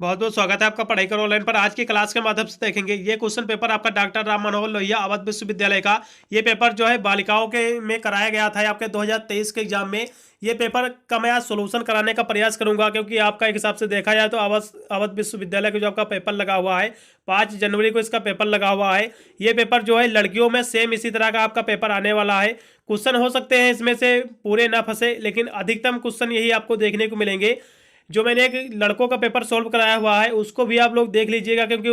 बहुत बहुत स्वागत है आपका पढ़ाई करो ऑनलाइन पर। आज की क्लास के माध्यम से देखेंगे ये क्वेश्चन पेपर आपका डॉक्टर राम मनोहर लोहिया अवध विश्वविद्यालय का। ये पेपर जो है बालिकाओं के में कराया गया था आपके 2023 के एग्जाम में। ये पेपर का मैं आज सोल्यूशन कराने का प्रयास करूंगा, क्योंकि आपका एक हिसाब से देखा जाए तो अवध विश्वविद्यालय का जो आपका पेपर लगा हुआ है 5 जनवरी को इसका पेपर लगा हुआ है। ये पेपर जो है लड़कियों में सेम इसी तरह का आपका पेपर आने वाला है। क्वेश्चन हो सकते हैं इसमें से पूरे ना फंसे, लेकिन अधिकतम क्वेश्चन यही आपको देखने को मिलेंगे। जो मैंने एक लड़कों का पेपर सॉल्व कराया हुआ है उसको भी आप लोग देख लीजिएगा, क्योंकि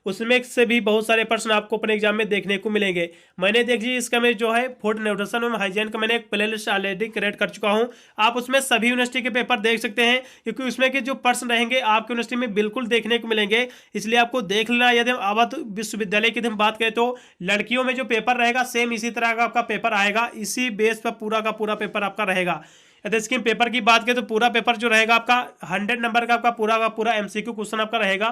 उसमें से भी बहुत सारे प्रश्न आपको अपने एग्जाम में देखने को मिलेंगे। मैंने देख लीजिए इसका में जो है फूड न्यूट्रिशन एवं हाइजीन का मैंने एक प्लेलिस्ट ऑलरेडी क्रिएट कर चुका हूं। आप उसमें सभी यूनिवर्सिटी के पेपर देख सकते हैं, क्योंकि उसमें के जो प्रश्न रहेंगे आपकी यूनिवर्सिटी में बिल्कुल देखने को मिलेंगे। इसलिए आपको देख लेना। यदि हम अवध विश्वविद्यालय की हम बात करें तो लड़कियों में जो पेपर रहेगा सेम इसी तरह का आपका पेपर आएगा। इसी बेस पर पूरा का पूरा पेपर आपका रहेगा। यदि इसके पेपर की बात करें तो पूरा पेपर जो रहेगा आपका 100 नंबर का आपका पूरा का पूरा एमसीक्यू क्वेश्चन आपका रहेगा।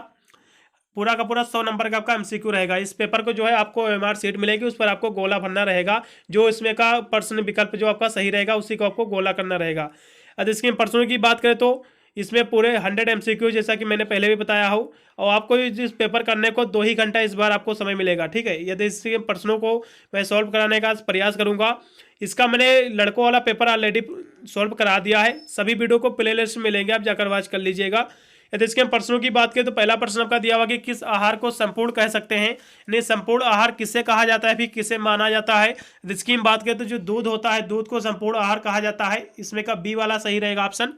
पूरा का पूरा 100 नंबर का आपका एमसीक्यू रहेगा। इस पेपर को जो है आपको एमआर सीट मिलेगी, उस पर आपको गोला भरना रहेगा। जो इसमें का प्रश्न विकल्प जो आपका सही रहेगा उसी को आपको गोला करना रहेगा। यदि इसके प्रश्नों की बात करें तो इसमें पूरे 100 एमसीक्यू, जैसा कि मैंने पहले भी बताया हो, और आपको इस पेपर करने को 2 ही घंटा इस बार आपको समय मिलेगा। ठीक है, यदि इसके प्रश्नों को मैं सॉल्व कराने का प्रयास करूंगा। इसका मैंने लड़कों वाला पेपर ऑलरेडी सॉल्व करा दिया है। सभी वीडियो को प्ले लिस्ट में मिलेंगे, आप जाकर वॉच कर लीजिएगा। यदि इसके हम प्रश्नों की बात करें तो पहला प्रश्न आपका दिया हुआ कि किस आहार को संपूर्ण कह सकते हैं, यानी संपूर्ण आहार किसे कहा जाता है, फिर किसे माना जाता है। यदि इसकी हम बात करें तो जो दूध होता है, दूध को संपूर्ण आहार कहा जाता है। इसमें का बी वाला सही रहेगा ऑप्शन।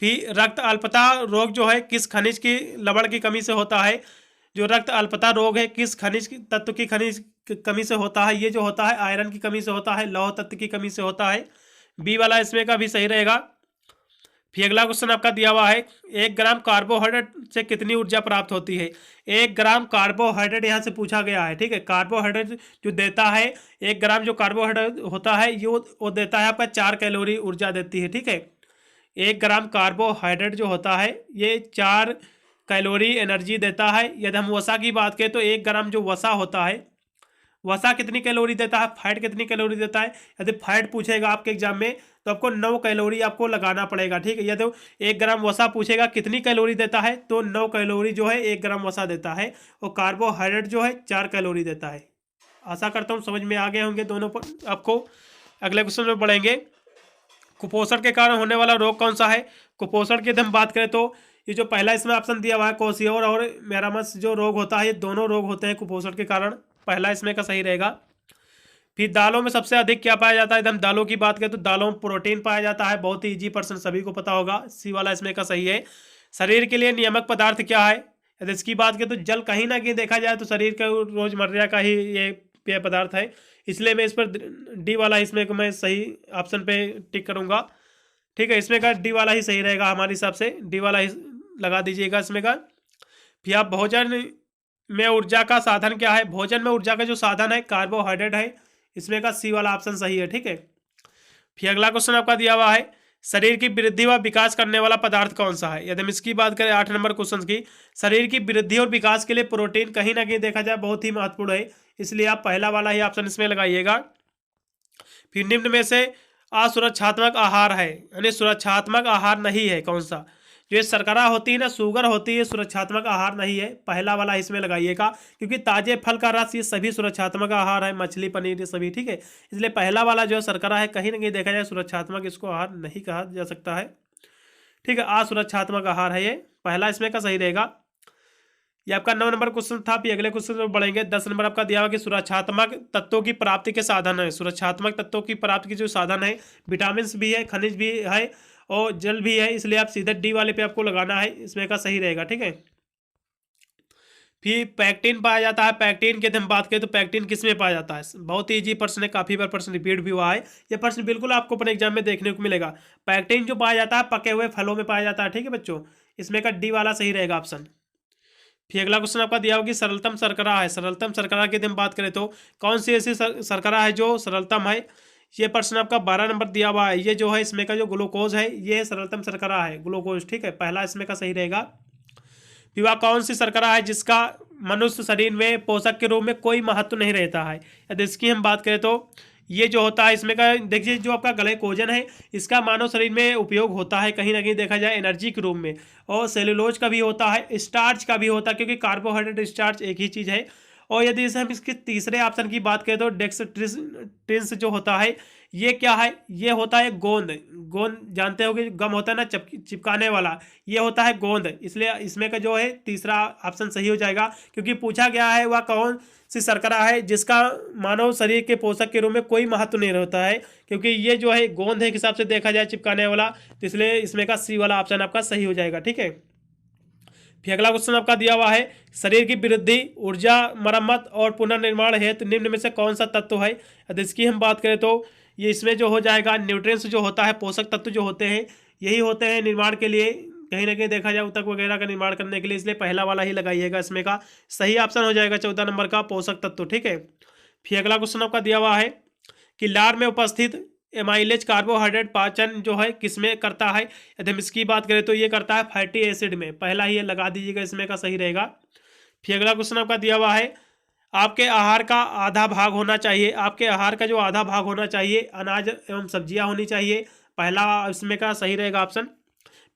फिर रक्त अल्पता रोग जो है किस खनिज की लवण की कमी से होता है। जो रक्त अल्पता रोग है किस तत्व की खनिज की कमी से होता है। ये जो होता है आयरन की कमी से होता है, लौह तत्व की कमी से होता है। बी वाला इसमें का भी सही रहेगा। फिर अगला क्वेश्चन आपका दिया हुआ है 1 ग्राम कार्बोहाइड्रेट से कितनी ऊर्जा प्राप्त होती है। 1 ग्राम कार्बोहाइड्रेट यहाँ से पूछा गया है। ठीक है, कार्बोहाइड्रेट जो देता है 1 ग्राम जो कार्बोहाइड्रेट होता है ये वो देता है आपका 4 कैलोरी ऊर्जा देती है। ठीक है, 1 ग्राम कार्बोहाइड्रेट जो होता है ये 4 कैलोरी एनर्जी देता है। यदि हम वसा की बात करें तो 1 ग्राम जो वसा होता है, वसा कितनी कैलोरी देता है, फैट कितनी कैलोरी देता है। यदि फैट पूछेगा आपके एग्जाम में तो आपको 9 कैलोरी आपको लगाना पड़ेगा। ठीक है, यदि 1 ग्राम वसा पूछेगा कितनी कैलोरी देता है तो 9 कैलोरी जो है 1 ग्राम वसा देता है। और कार्बोहाइड्रेट जो है 4 कैलोरी देता है। आशा करता हूँ समझ में आ गए होंगे दोनों पर आपको। अगले क्वेश्चन में बढ़ेंगे। कुपोषण के कारण होने वाला रोग कौन सा है। कुपोषण की हम बात करें तो ये जो पहला इसमें ऑप्शन दिया हुआ है कोशियोर और मेरामस जो रोग होता है, ये दोनों रोग होते हैं कुपोषण के कारण। पहला इसमें का सही रहेगा। फिर दालों में सबसे अधिक क्या पाया जाता है। एकदम दालों की बात करें तो दालों में प्रोटीन पाया जाता है। बहुत ही इजी पर्सन सभी को पता होगा। सी वाला इसमें का सही है। शरीर के लिए नियामक पदार्थ क्या है। यदि इसकी बात करें तो जल कहीं ना कहीं देखा जाए तो शरीर का रोजमर्रा का ही ये पेय पदार्थ है। इसलिए मैं इस पर डी वाला इसमें को मैं सही ऑप्शन पे टिक करूंगा। ठीक है, इसमें का डी वाला ही सही रहेगा हमारे हिसाब से। डी वाला ही लगा दीजिएगा इसमें का। फिर आप भोजन में ऊर्जा का साधन क्या है। भोजन में ऊर्जा का जो साधन है कार्बोहाइड्रेट है। इसमें का सी वाला ऑप्शन सही है। ठीक है, फिर अगला क्वेश्चन आपका दिया हुआ है शरीर की वृद्धि व विकास करने वाला पदार्थ कौन सा है। यदि हम इसकी बात करें 8 नंबर क्वेश्चन की, शरीर की वृद्धि और विकास के लिए प्रोटीन कहीं ना कहीं देखा जाए बहुत ही महत्वपूर्ण है। इसलिए आप पहला वाला ही ऑप्शन इसमें लगाइएगा। फिर निम्न में से असुरक्षात्मक आहार है, यानी सुरक्षात्मक आहार नहीं है कौन सा। जो ये शर्करा होती है ना, शुगर होती है, सुरक्षात्मक आहार नहीं है। पहला वाला इसमें लगाइएगा, क्योंकि ताजे फल का रस ये सभी सुरक्षात्मक आहार है। मछली पनीर ये सभी। ठीक है, इसलिए पहला वाला जो है शर्करा है कहीं ना कहीं देखा जाए सुरक्षात्मक इसको आहार नहीं कहा जा सकता है। ठीक है, असुरक्षात्मक आहार है ये। पहला इसमें का सही रहेगा। ये आपका 9 नंबर क्वेश्चन था। फिर अगले क्वेश्चन में बढ़ेंगे। 10 नंबर आपका दिया हुआ कि सुरक्षात्मक तत्वों की प्राप्ति के साधन है। सुरक्षात्मक तत्वों की प्राप्ति के जो साधन है, विटामिन भी है, खनिज भी है और जल भी है। इसलिए आप सीधे डी वाले पे आपको लगाना है, इसमें का सही रहेगा। ठीक है, फिर पैक्टिन पाया जाता है। पैक्टिन की हम बात करें तो पैक्टिन किस में पाया जाता है। बहुत ही इजी प्रश्न है, काफी बार प्रश्न रिपीट भी हुआ है। ये प्रश्न बिल्कुल आपको अपने एग्जाम में देखने को मिलेगा। पैक्टिन जो पाया जाता है पके हुए फलों में पाया जाता है। ठीक है बच्चों, इसमें का डी वाला सही रहेगा ऑप्शन। फिर अगला क्वेश्चन आपका दिया होगा कि सरलतम शर्करा है। सरलतम शर्करा की हम बात करें तो कौन सी ऐसी शर्करा है जो सरलतम है। ये प्रश्न आपका 12 नंबर दिया हुआ है। ये जो है इसमें का जो ग्लूकोज है ये सरलतम शर्करा है, ग्लूकोज। ठीक है, पहला इसमें का सही रहेगा। फिर वह कौन सी शर्करा है जिसका मनुष्य शरीर में पोषक के रूप में कोई महत्व नहीं रहता है। यदि इसकी हम बात करें तो ये जो होता है इसमें का देखिए, जो आपका ग्लाइकोजन है इसका मानव शरीर में उपयोग होता है कहीं ना कहीं देखा जाए एनर्जी के रूप में, और सेलुलोज का भी होता है, स्टार्च का भी होता है, क्योंकि कार्बोहाइड्रेट स्टार्च एक ही चीज़ है। और यदि इसे हम इसके तीसरे ऑप्शन की बात करें तो डेक्सट्रिंस जो होता है ये क्या है, ये होता है गोंद। गोंद जानते हो कि गम होता है ना चिपकाने वाला, ये होता है गोंद। इसलिए इसमें का जो है तीसरा ऑप्शन सही हो जाएगा, क्योंकि पूछा गया है वह कौन सी शर्करा है जिसका मानव शरीर के पोषक के रूप में कोई महत्व नहीं होता है, क्योंकि ये जो है गोंद है के हिसाब से देखा जाए चिपकाने वाला, तो इसलिए इसमें का सी वाला ऑप्शन आपका सही हो जाएगा। ठीक है, फिर अगला क्वेश्चन आपका दिया हुआ है, शरीर की वृद्धि, ऊर्जा, मरम्मत और पुनर्निर्माण हेतु निम्न में से कौन सा तत्व है। यदि इसकी हम बात करें तो ये इसमें जो हो जाएगा न्यूट्रिएंट्स जो होता है, पोषक तत्व जो होते हैं यही होते हैं निर्माण के लिए, कहीं ना कहीं देखा जाए ऊतक वगैरह का निर्माण करने के लिए, इसलिए पहला वाला ही लगाइएगा। इसमें का सही ऑप्शन हो जाएगा 14 नंबर का पोषक तत्व। ठीक है, फिर अगला क्वेश्चन आपका दिया हुआ है कि लार में उपस्थित एमाइलेज कार्बोहाइड्रेट पाचन जो है किसमें करता है। यदि हम इसकी बात करें तो ये करता है फैटी एसिड में, पहला ही ये लगा दीजिएगा, इसमें का सही रहेगा। फिर अगला क्वेश्चन आपका दिया हुआ है, आपके आहार का आधा भाग होना चाहिए, आपके आहार का जो आधा भाग होना चाहिए अनाज एवं सब्जियां होनी चाहिए, पहला इसमें का सही रहेगा ऑप्शन।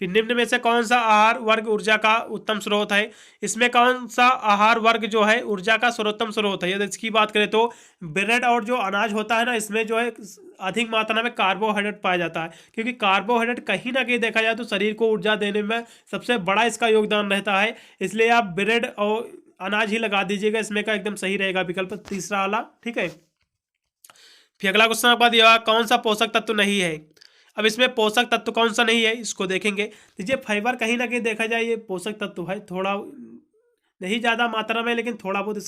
फिर निम्न में से कौन सा आहार वर्ग ऊर्जा का उत्तम स्रोत है, इसमें कौन सा आहार वर्ग जो है ऊर्जा का सर्वोत्तम स्रोत है। यदि इसकी बात करें तो ब्रेड और जो अनाज होता है ना, इसमें जो है अधिक मात्रा में कार्बोहाइड्रेट पाया जाता है, क्योंकि कार्बोहाइड्रेट कहीं ना कहीं देखा जाए तो शरीर को ऊर्जा देने में सबसे बड़ा इसका योगदान रहता है, इसलिए आप ब्रेड और अनाज ही लगा दीजिएगा, इसमें का एकदम सही रहेगा विकल्प तीसरा वाला। ठीक है, फिर अगला क्वेश्चन आपका दिया, कौन सा पोषक तत्व नहीं है। अब इसमें पोषक तत्व कौन सा नहीं है इसको देखेंगे। देखिए फाइबर कहीं ना कहीं देखा जाए ये पोषक तत्व है, थोड़ा नहीं ज़्यादा मात्रा में लेकिन थोड़ा बहुत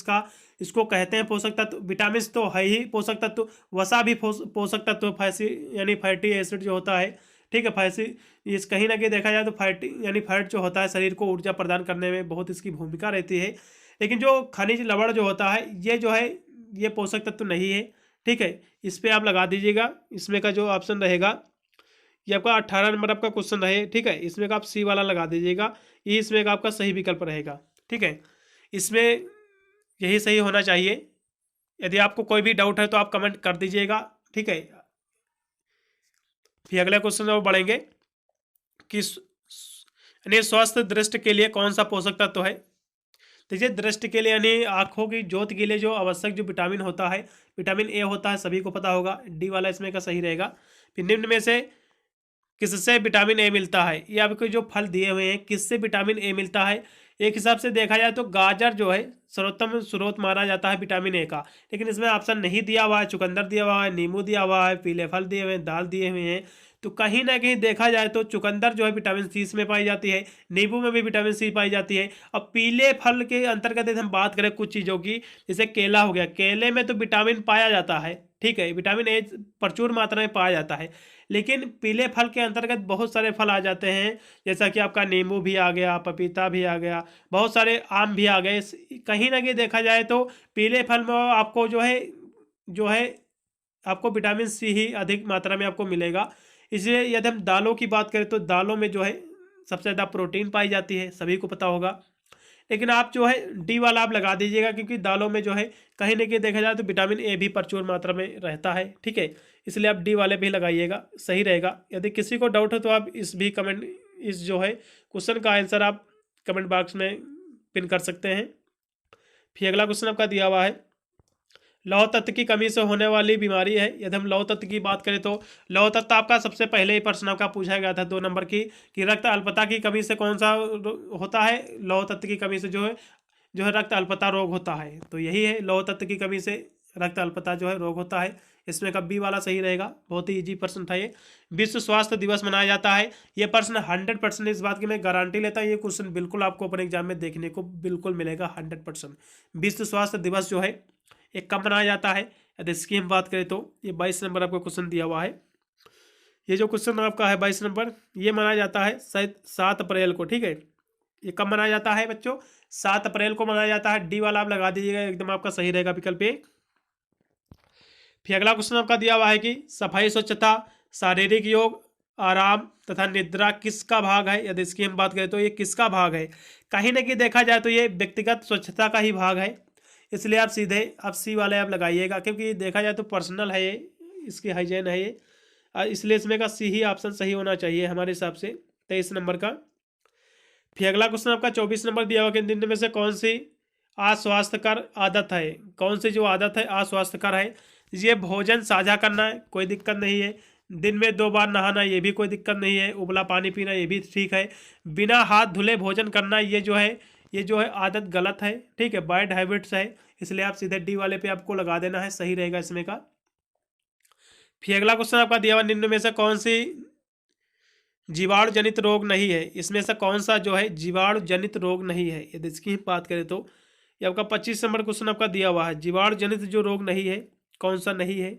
इसको कहते हैं पोषक तत्व। विटामिन तो है ही पोषक तत्व, वसा भी पोषक तत्व, फैसी यानी फैटी एसिड जो होता है। ठीक है, फैसी इस कहीं ना कहीं देखा जाए तो फैटी यानी फैट जो होता है शरीर को ऊर्जा प्रदान करने में बहुत इसकी भूमिका रहती है, लेकिन जो खनिज लवण जो होता है ये जो है ये पोषक तत्व नहीं है। ठीक है, इस पर आप लगा दीजिएगा, इसमें का जो ऑप्शन रहेगा ये आपका 18 नंबर आपका क्वेश्चन रहे। ठीक है, इसमें का आप सी वाला लगा दीजिएगा, ये इसमें का आपका सही विकल्प रहेगा। ठीक है, इसमें यही सही होना चाहिए। यदि आपको कोई भी डाउट है तो आप कमेंट कर दीजिएगा। ठीक है, फिर अगले क्वेश्चन में बढ़ेंगे कि यानी स्वस्थ दृष्टि के लिए कौन सा पोषक तत्व है। देखिए दृष्टि के लिए यानी आंखों की ज्योति के लिए जो आवश्यक जो विटामिन होता है, विटामिन ए होता है, सभी को पता होगा, डी वाला इसमें का सही रहेगा। फिर निम्न में से किससे विटामिन ए मिलता है, ये आपको जो फल दिए हुए हैं किससे विटामिन ए मिलता है। एक हिसाब से देखा जाए तो गाजर जो है सर्वोत्तम स्रोत माना जाता है विटामिन ए का, लेकिन इसमें ऑप्शन नहीं दिया हुआ है, चुकंदर दिया हुआ है, नींबू दिया हुआ है, पीले फल दिए हुए हैं, दाल दिए हुए हैं। तो कहीं ना कहीं देखा जाए तो चुकंदर जो है विटामिन सी इसमें पाई जाती है, नींबू में भी विटामिन सी पाई जाती है। अब पीले फल के अंतर्गत यदि हम बात करें कुछ चीज़ों की, जैसे केला हो गया, केले में तो विटामिन पाया जाता है। ठीक है, विटामिन ए प्रचुर मात्रा में पाया जाता है, लेकिन पीले फल के अंतर्गत बहुत सारे फल आ जाते हैं, जैसा कि आपका नींबू भी आ गया, पपीता भी आ गया, बहुत सारे आम भी आ गए। कहीं ना कहीं देखा जाए तो पीले फल में आपको जो है आपको विटामिन सी ही अधिक मात्रा में आपको मिलेगा। इसलिए यदि हम दालों की बात करें तो दालों में जो है सबसे ज़्यादा प्रोटीन पाई जाती है, सभी को पता होगा, लेकिन आप जो है डी वाला आप लगा दीजिएगा, क्योंकि दालों में जो है कहीं ना कहीं देखा जाए तो विटामिन ए भी प्रचुर मात्रा में रहता है। ठीक है, इसलिए आप डी वाले भी लगाइएगा, सही रहेगा। यदि किसी को डाउट है तो आप इस जो है क्वेश्चन का आंसर आप कमेंट बॉक्स में पिन कर सकते हैं। फिर अगला क्वेश्चन आपका दिया हुआ है, लौह तत्व की कमी से होने वाली बीमारी है। यदि हम लौह तत्व की बात करें तो लौह तत्व आपका सबसे पहले ही प्रश्न आपका पूछा गया था 2 नंबर की, कि रक्त अल्पता की कमी से कौन सा होता है। लौह तत्व की कमी से जो है रक्त अल्पता रोग होता है, तो यही है, लौह तत्व की कमी से रक्त अल्पता जो है रोग होता है। इसमें का बी वाला सही रहेगा, बहुत ही ईजी प्रश्न था ये। विश्व स्वास्थ्य दिवस मनाया जाता है, ये प्रश्न 100% इस बात की मैं गारंटी लेता हूँ, ये क्वेश्चन बिल्कुल आपको अपने एग्जाम में देखने को बिल्कुल मिलेगा 100%। विश्व स्वास्थ्य दिवस जो है ये कब मनाया जाता है। यदि इसकी हम बात करें तो ये 22 नंबर आपको क्वेश्चन दिया हुआ है। ये जो क्वेश्चन आपका है 22 नंबर, ये मनाया जाता है शायद 7 अप्रैल को। ठीक है, ये कब मनाया जाता है बच्चों, 7 अप्रैल को मनाया जाता है। डी वाला आप लगा दीजिएगा, एकदम आपका सही रहेगा विकल्प ए। फिर अगला क्वेश्चन आपका दिया हुआ है कि सफाई, स्वच्छता, शारीरिक योग, आराम तथा निद्रा किसका भाग है। यदि इसकी हम बात करें तो ये किसका भाग है। कहीं ना कहीं देखा जाए तो ये व्यक्तिगत स्वच्छता का ही भाग है, इसलिए आप सीधे आप सी वाले आप लगाइएगा, क्योंकि देखा जाए तो पर्सनल है ये, इसकी हाइजीन है ये, इसलिए इसमें का सी ही ऑप्शन सही होना चाहिए हमारे हिसाब से 23 नंबर का। फिर अगला क्वेश्चन आपका 24 नंबर दिया हुआ कि निम्न में से कौन सी अस्वास्थ्यकर आदत है, कौन सी जो आदत है अस्वास्थ्यकर है। ये भोजन साझा करना है, कोई दिक्कत नहीं है। दिन में 2 बार नहाना, ये भी कोई दिक्कत नहीं है। उबला पानी पीना, ये भी ठीक है। बिना हाथ धुले भोजन करना, ये जो है आदत गलत है, ठीक है, बैड हैबिट्स है। इसलिए आप सीधे डी वाले पे आपको लगा देना है, सही रहेगा इसमें का। फिर अगला क्वेश्चन आपका दिया हुआ निम्न में से कौन सी जीवाणु जनित रोग नहीं है। इसमें से कौन सा जो है जीवाणु जनित रोग नहीं है, यदि इसकी बात करें तो ये आपका 25 नंबर क्वेश्चन आपका दिया हुआ है। जीवाणु जनित जो रोग नहीं है, कौन सा नहीं है,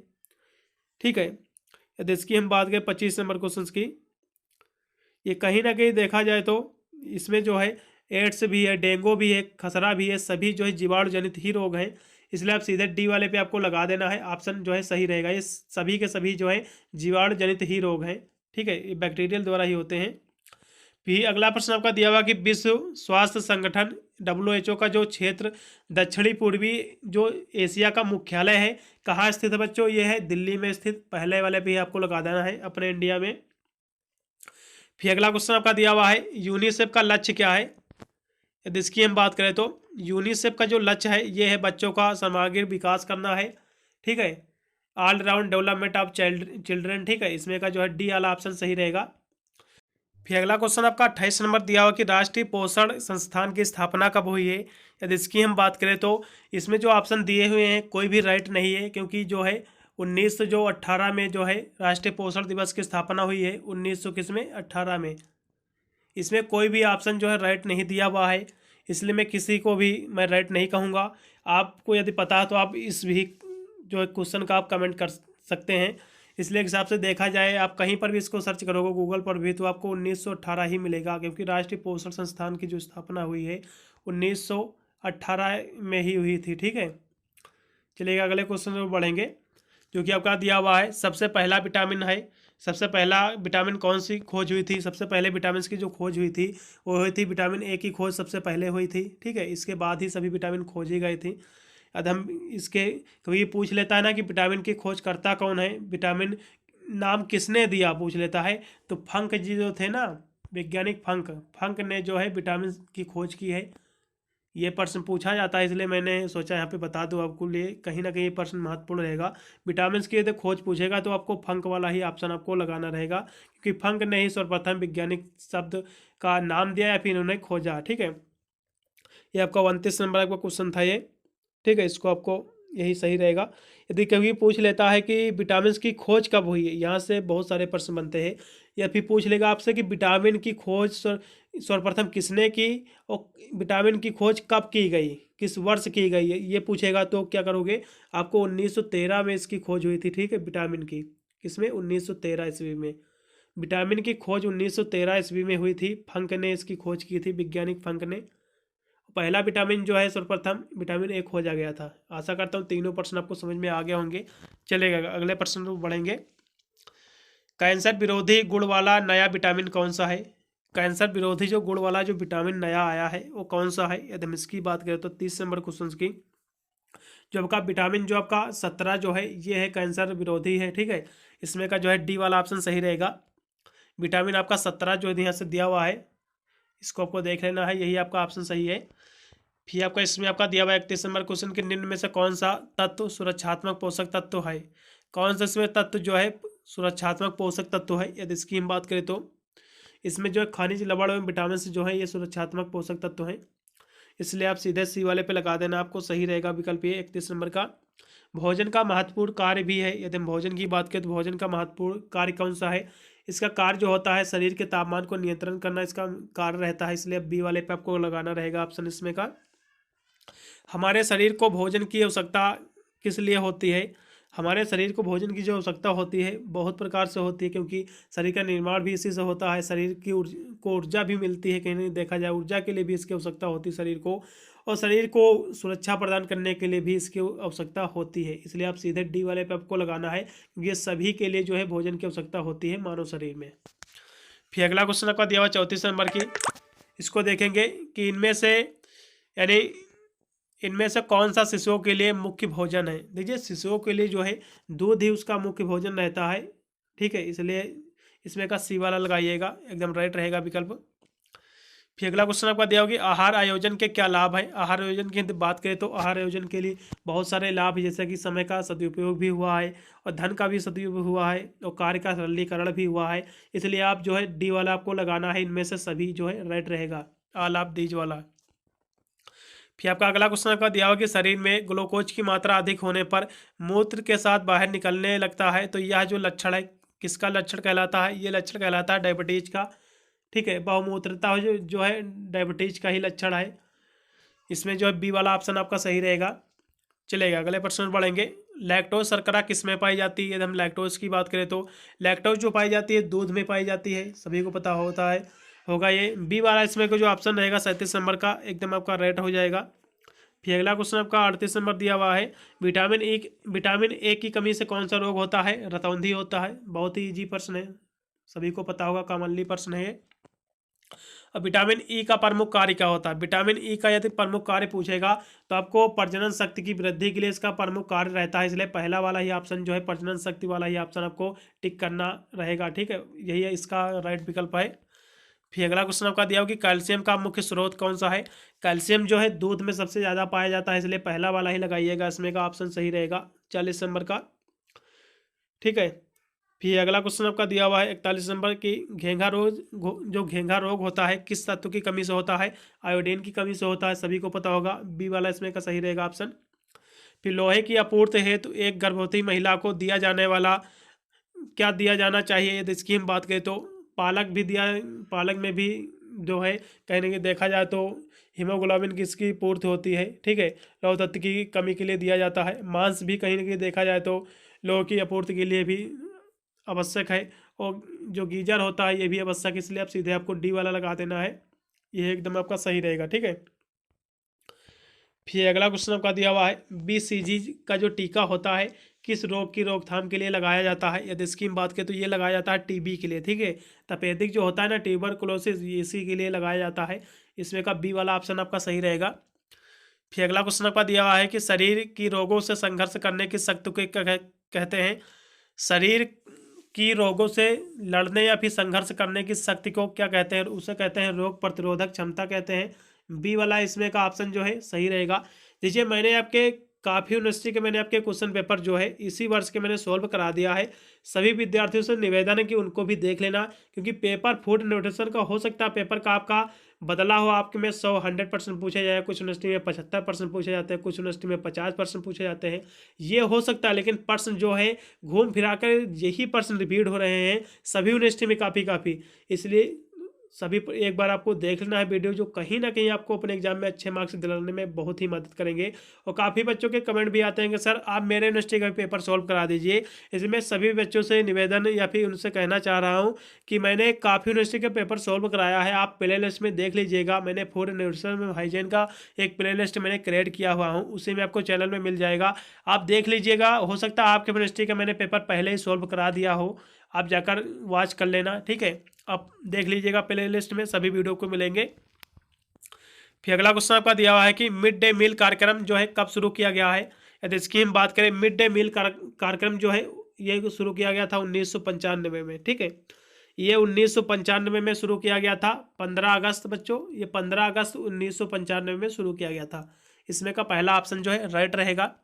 ठीक है। यदि इसकी हम बात करें 25 नंबर क्वेश्चन की, ये कहीं ना कहीं देखा जाए तो इसमें जो है एड्स भी है, डेंगू भी है, खसरा भी है, सभी जो है जीवाणु जनित ही रोग हैं। इसलिए आप सीधे डी वाले पे आपको लगा देना है, ऑप्शन जो है सही रहेगा। ये सभी के सभी जो है जीवाणु जनित ही रोग हैं, ठीक है, ये बैक्टीरियल द्वारा ही होते हैं। फिर अगला प्रश्न आपका दिया हुआ कि विश्व स्वास्थ्य संगठन WHO का जो क्षेत्र दक्षिणी पूर्वी जो एशिया का मुख्यालय है, कहाँ स्थित है बच्चों, ये है दिल्ली में स्थित। पहले वाले भी आपको लगा देना है अपने इंडिया में। फिर अगला क्वेश्चन आपका दिया हुआ है यूनिसेफ का लक्ष्य क्या है। यदि इसकी हम बात करें तो यूनिसेफ का जो लक्ष्य है ये है बच्चों का समग्र विकास करना है, ठीक है, all round development of children, ठीक है। इसमें का जो है डी वाला ऑप्शन सही रहेगा। फिर अगला क्वेश्चन आपका 28 नंबर दिया हुआ कि राष्ट्रीय पोषण संस्थान की स्थापना कब हुई है। यदि इसकी हम बात करें तो इसमें जो ऑप्शन दिए हुए हैं कोई भी राइट नहीं है, क्योंकि जो है 1918 में जो है राष्ट्रीय पोषण दिवस की स्थापना हुई है। 1900 किस में 18 में। इसमें कोई भी ऑप्शन जो है राइट नहीं दिया हुआ है, इसलिए मैं किसी को भी मैं राइट नहीं कहूँगा। आपको यदि पता है तो आप इस भी जो है क्वेश्चन का आप कमेंट कर सकते हैं। इसलिए हिसाब से देखा जाए आप कहीं पर भी इसको सर्च करोगे गूगल पर भी तो आपको 1918 ही मिलेगा, क्योंकि राष्ट्रीय पोषण संस्थान की जो स्थापना हुई है 1918 में ही हुई थी, ठीक है। चलिएगा अगले क्वेश्चन में बढ़ेंगे, जो कि आपका दिया हुआ है सबसे पहला विटामिन है। सबसे पहला विटामिन कौन सी खोज हुई थी। सबसे पहले विटामिन की जो खोज हुई थी वो हुई थी विटामिन ए की खोज सबसे पहले हुई थी, ठीक है। इसके बाद ही सभी विटामिन खोजी गई थी। अब हम इसके कभी पूछ लेता है ना कि विटामिन की खोज करता कौन है, विटामिन नाम किसने दिया पूछ लेता है, तो फंक जी जो थे ना, वैज्ञानिक फंक ने जो है विटामिन की खोज की है। ये प्रश्न पूछा जाता है, इसलिए मैंने सोचा यहाँ पे बता दूँ आपको, लिए कहीं ना कहीं ये प्रश्न महत्वपूर्ण रहेगा। विटामिन की यदि खोज पूछेगा तो आपको फंक वाला ही ऑप्शन आपको लगाना रहेगा, क्योंकि फंक ने ही सर्वप्रथम वैज्ञानिक शब्द का नाम दिया या फिर इन्होंने खोजा, ठीक है। ये आपका 29 नंबर आपका क्वेश्चन था ये, ठीक है। इसको आपको यही सही रहेगा। यदि कभी पूछ लेता है कि विटामिन की खोज कब हुई है, यहाँ से बहुत सारे प्रश्न बनते हैं। या फिर पूछ लेगा आपसे कि विटामिन की खोज सर्वप्रथम किसने की और विटामिन की खोज कब की गई, किस वर्ष की गई है, ये पूछेगा तो क्या करोगे, आपको 1913 में इसकी खोज हुई थी, ठीक है। विटामिन की किसमें 1913 ईस्वी में। विटामिन की खोज 1913 ईस्वी में हुई थी। फंक ने इसकी खोज की थी, वैज्ञानिक फंक ने। पहला विटामिन जो है सर्वप्रथम विटामिन ए खोजा गया था। आशा करता हूँ तीनों प्रश्न आपको समझ में आ गए होंगे। चलेगा अगले प्रश्न को बढ़ेंगे। कैंसर विरोधी गुण वाला नया विटामिन कौन सा है। कैंसर विरोधी जो गुण वाला जो विटामिन नया आया है वो कौन सा है। यदि हम इसकी बात करें तो 30 नंबर क्वेश्चन की जो आपका विटामिन जो आपका 17 जो है ये है कैंसर विरोधी है, ठीक है। इसमें का जो है डी वाला ऑप्शन सही रहेगा। विटामिन आपका 17 जो यहाँ से दिया हुआ है इसको आपको देख लेना है, यही आपका ऑप्शन सही है। फिर आपका इसमें आपका दिया हुआ 31 नंबर क्वेश्चन के निम्न में से कौन सा तत्व सुरक्षात्मक पोषक तत्व है। कौन सा इसमें तत्व जो है सुरक्षात्मक पोषक तत्व है। यदि इसकी हम बात करें तो इसमें जो है खनिज लवण एवं विटामिन जो है ये सुरक्षात्मक पोषक तत्व हैं, इसलिए आप सीधे सी वाले पे लगा देना, आपको सही रहेगा विकल्प ये 31 नंबर का। भोजन का महत्वपूर्ण कार्य भी है। यदि हम भोजन की बात करें तो भोजन का महत्वपूर्ण कार्य कौन सा है। इसका कार्य जो होता है शरीर के तापमान को नियंत्रण करना इसका कार्य रहता है, इसलिए बी वाले पे आपको लगाना रहेगा ऑप्शन इसमें का। हमारे शरीर को भोजन की आवश्यकता किस लिए होती है। हमारे शरीर को भोजन की जो आवश्यकता होती है बहुत प्रकार से होती है, क्योंकि शरीर का निर्माण भी इसी से होता है। शरीर की को ऊर्जा भी मिलती है, कहीं नहीं देखा जाए ऊर्जा के लिए भी इसकी आवश्यकता होती है शरीर को, और शरीर को सुरक्षा प्रदान करने के लिए भी इसकी आवश्यकता होती है। इसलिए आप सीधे डी वाले पे आपको लगाना है, क्योंकि ये सभी के लिए जो है भोजन की आवश्यकता होती है मानव शरीर में। फिर अगला क्वेश्चन आपका दिया हुआ 34 नंबर की, इसको देखेंगे कि इनमें से यानी इनमें से कौन सा शिशुओं के लिए मुख्य भोजन है? देखिए शिशुओं के लिए जो है दूध ही उसका मुख्य भोजन रहता है, ठीक है, इसलिए इसमें का सी वाला लगाइएगा, एकदम राइट रहेगा विकल्प। फिर अगला क्वेश्चन आपका दिया होगा आहार आयोजन के क्या लाभ है? आहार आयोजन की बात करें तो आहार आयोजन के लिए बहुत सारे लाभ है, जैसे कि समय का सदुपयोग भी हुआ है और धन का भी सदुपयोग हुआ है और कार्य का सरलीकरण भी हुआ है, इसलिए आप जो है डी वाला आपको लगाना है, इनमें से सभी जो है राइट रहेगा, आ लाभ दीज वाला। फिर आपका अगला क्वेश्चन आपका दिया हुआ कि शरीर में ग्लूकोज की मात्रा अधिक होने पर मूत्र के साथ बाहर निकलने लगता है, तो यह जो लक्षण है किसका लक्षण कहलाता है? ये लक्षण कहलाता है डायबिटीज का, ठीक है, बहुमूत्रता जो है डायबिटीज का ही लक्षण है। इसमें जो है बी वाला ऑप्शन आपका सही रहेगा। चलेगा अगले प्रश्न पढ़ेंगे। लैक्टोज शर्करा किस में पाई जाती है? यदि हम लैक्टोज की बात करें तो लैक्टोज जो पाई जाती है दूध में पाई जाती है, सभी को पता होता है, होगा ये बी वाला इसमें को जो ऑप्शन रहेगा 37 नंबर का एकदम आपका राइट हो जाएगा। फिर अगला क्वेश्चन आपका 38 नंबर दिया हुआ है विटामिन ए की कमी से कौन सा रोग होता है? रतौंधी होता है। बहुत ही इजी प्रश्न है, सभी को पता होगा, कॉमनली प्रश्न है। अब विटामिन ई का प्रमुख कार्य क्या होता है? विटामिन ई का यदि प्रमुख कार्य पूछेगा तो आपको प्रजनन शक्ति की वृद्धि के लिए इसका प्रमुख कार्य रहता है, इसलिए पहला वाला ही ऑप्शन जो है प्रजनन शक्ति वाला ही ऑप्शन आपको टिक करना रहेगा, ठीक है, यही है इसका राइट विकल्प है। फिर अगला क्वेश्चन आपका दिया हो कि कैल्शियम का मुख्य स्रोत कौन सा है? कैल्शियम जो है दूध में सबसे ज़्यादा पाया जाता है, इसलिए पहला वाला ही लगाइएगा, इसमें का ऑप्शन सही रहेगा 40 नंबर का, ठीक है। फिर अगला क्वेश्चन आपका दिया हुआ है 41 नंबर की जो घेंघा रोग होता है किस तत्व की कमी से होता है? आयोडीन की कमी से होता है, सभी को पता होगा, बी वाला इसमें का सही रहेगा ऑप्शन। फिर लोहे की आपूर्ति हेतु एक गर्भवती महिला को दिया जाने वाला क्या दिया जाना चाहिए? यदि इसकी हम बात करें तो पालक में भी जो है कहीं ना कहीं देखा जाए तो हीमोग्लोबिन किसकी पूर्ति होती है, ठीक है, लौह तत्व की कमी के लिए दिया जाता है। मांस भी कहीं ना कहीं देखा जाए तो लोह की आपूर्ति के लिए भी आवश्यक है, और जो गीजर होता है ये भी आवश्यक, इसलिए आप सीधे आपको डी वाला लगा देना है, ये एकदम आपका सही रहेगा, ठीक है। फिर अगला क्वेश्चन आपका दिया हुआ है BCG का जो टीका होता है किस रोग की रोकथाम के लिए लगाया जाता है? यदि इसकी बात करें तो ये लगाया जाता है टीबी के लिए, ठीक है, तपेदिक जो होता है ना ट्यूबरकुलोसिस, इसी के लिए लगाया जाता है, इसमें का बी वाला ऑप्शन आपका सही रहेगा। फिर अगला क्वेश्चन आपका दिया हुआ है कि शरीर की रोगों से संघर्ष करने की शक्ति को कहते हैं? शरीर की रोगों से लड़ने या फिर संघर्ष करने की शक्ति को क्या कहते हैं? उसे कहते हैं रोग प्रतिरोधक क्षमता कहते हैं, बी वाला इसमें का ऑप्शन जो है सही रहेगा। देखिए मैंने आपके काफ़ी यूनिवर्सिटी के मैंने आपके क्वेश्चन पेपर जो है इसी वर्ष के मैंने सोल्व करा दिया है, सभी विद्यार्थियों से निवेदन है कि उनको भी देख लेना, क्योंकि पेपर फूड न्यूट्रिशन का हो सकता है पेपर का आपका बदला हो, आपके में 100% पूछे जाए, कुछ यूनिवर्सिटी में 75% पूछे जाते हैं, कुछ यूनिवर्सिटी में 50% पूछे जाते हैं, ये हो सकता है, लेकिन प्रश्न जो है घूम फिरा कर यही प्रश्न रिपीट हो रहे हैं सभी यूनिवर्सिटी में काफ़ी, इसलिए सभी एक बार आपको देख लेना है वीडियो, जो कहीं ना कहीं आपको अपने एग्जाम में अच्छे मार्क्स दिलाने में बहुत ही मदद करेंगे। और काफ़ी बच्चों के कमेंट भी आते हैं कि सर आप मेरे यूनिवर्सिटी का पेपर सॉल्व करा दीजिए, इसलिए सभी बच्चों से निवेदन या फिर उनसे कहना चाह रहा हूँ कि मैंने काफ़ी यूनिवर्सिटी का पेपर सॉल्व कराया है, आप प्ले लिस्ट में देख लीजिएगा, मैंने फूड न्यूट्रिशन में हाइजीन का एक प्ले लिस्ट मैंने क्रिएट किया हुआ हूँ, उसी में आपको चैनल में मिल जाएगा, आप देख लीजिएगा, हो सकता है आपके यूनिवर्सिटी का मैंने पेपर पहले ही सॉल्व करा दिया हो, आप जाकर वॉच कर लेना, ठीक है, आप देख लीजिएगा प्ले लिस्ट में सभी वीडियो को मिलेंगे। फिर अगला क्वेश्चन आपका दिया हुआ है कि मिड डे मील कार्यक्रम जो है कब शुरू किया गया है? यदि इसकी हम बात करें मिड डे मील कार्यक्रम जो है ये शुरू किया गया था 1995 में, ठीक है, ये 1995 में शुरू किया गया था, 15 अगस्त बच्चों, ये 15 अगस्त 1995 में शुरू किया गया था, इसमें का पहला ऑप्शन जो है राइट रहेगा।